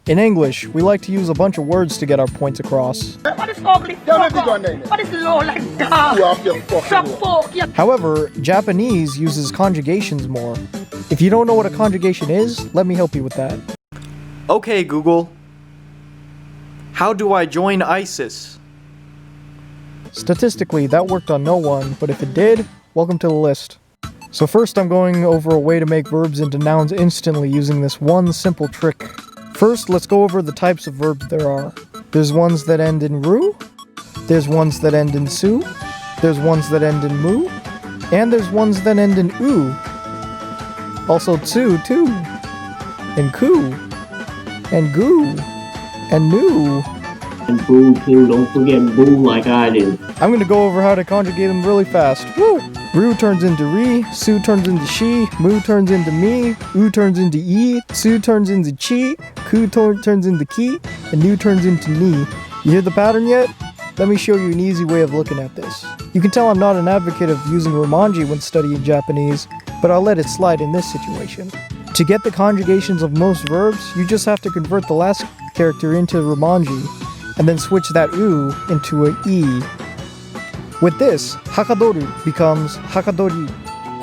In English, we like to use a bunch of words to get our points across. What is ugly? What is low like that? However, Japanese uses conjugations more. If you don't know what a conjugation is, let me help you with that. Okay, Google. How do I join ISIS? Statistically, that worked on no one, but if it did, welcome to the list. So first I'm going over a way to make verbs into nouns instantly using this one simple trick. First, let's go over the types of verbs there are. There's ones that end in ru, there's ones that end in su, there's ones that end in mu, and there's ones that end in u. Also tsu, too, and ku, and gu, and nu. And boo too, don't forget boo like I did. I'm gonna go over how to conjugate them really fast. Woo! Ru turns into ri, su turns into shi, mu turns into mi, u turns into i, tsu turns into chi, ku turns into ki, and nu turns into ni. You hear the pattern yet? Let me show you an easy way of looking at this. You can tell I'm not an advocate of using romanji when studying Japanese, but I'll let it slide in this situation. To get the conjugations of most verbs, you just have to convert the last character into romanji, and then switch that u into a e. With this, Hakadoru becomes Hakadori,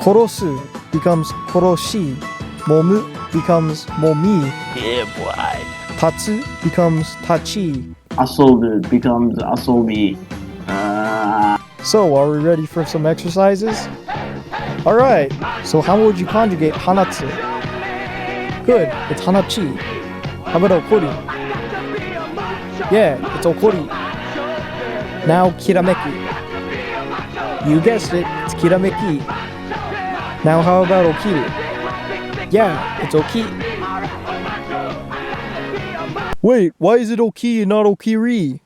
Korosu becomes Koroshi, Momu becomes Momi, Yeah, boy. Tatsu becomes Tachi. Asobu becomes asobi. So, are we ready for some exercises? Alright, so how would you conjugate Hanatsu? Good, it's Hanachi. How about Okoru? Yeah, it's Okoru. Now Kirameku. You guessed it, it's Kirameki. Now how about Okiru? Yeah, it's Oki. Wait, why is it Oki and not Okiri?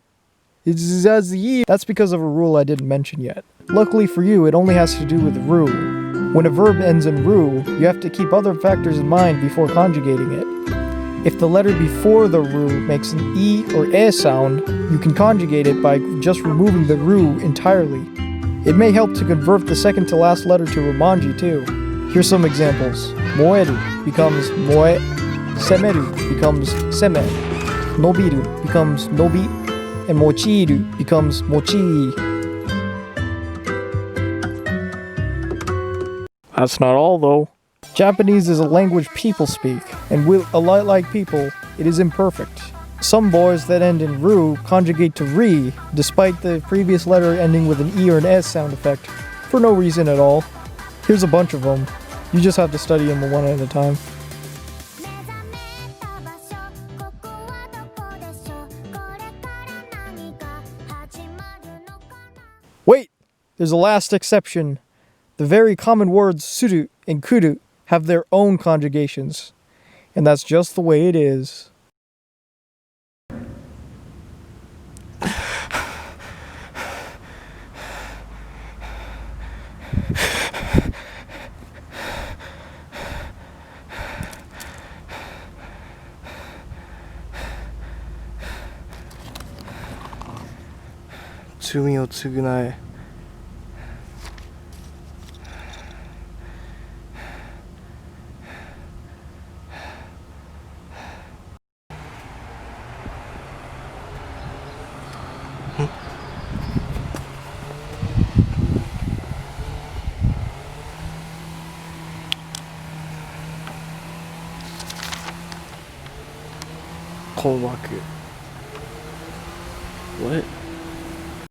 It's as the E. That's because of a rule I didn't mention yet. Luckily for you, it only has to do with ru. When a verb ends in ru, you have to keep other factors in mind before conjugating it. If the letter before the ru makes an E or E sound, you can conjugate it by just removing the ru entirely. It may help to convert the second to last letter to romanji too. Here's some examples. Moeru becomes moe, Semeru becomes seme, Nobiru becomes nobi, and Mochiiru becomes mochii. That's not all though. Japanese is a language people speak, and with a lot like people, it is imperfect. Some boys that end in ru conjugate to ri, despite the previous letter ending with an e or an s sound effect, for no reason at all. Here's a bunch of them. You just have to study them one at a time. Wait! There's a last exception. The very common words suru and kuru have their own conjugations, and that's just the way it is. Tsumi o tsugunai. Konwaku. What?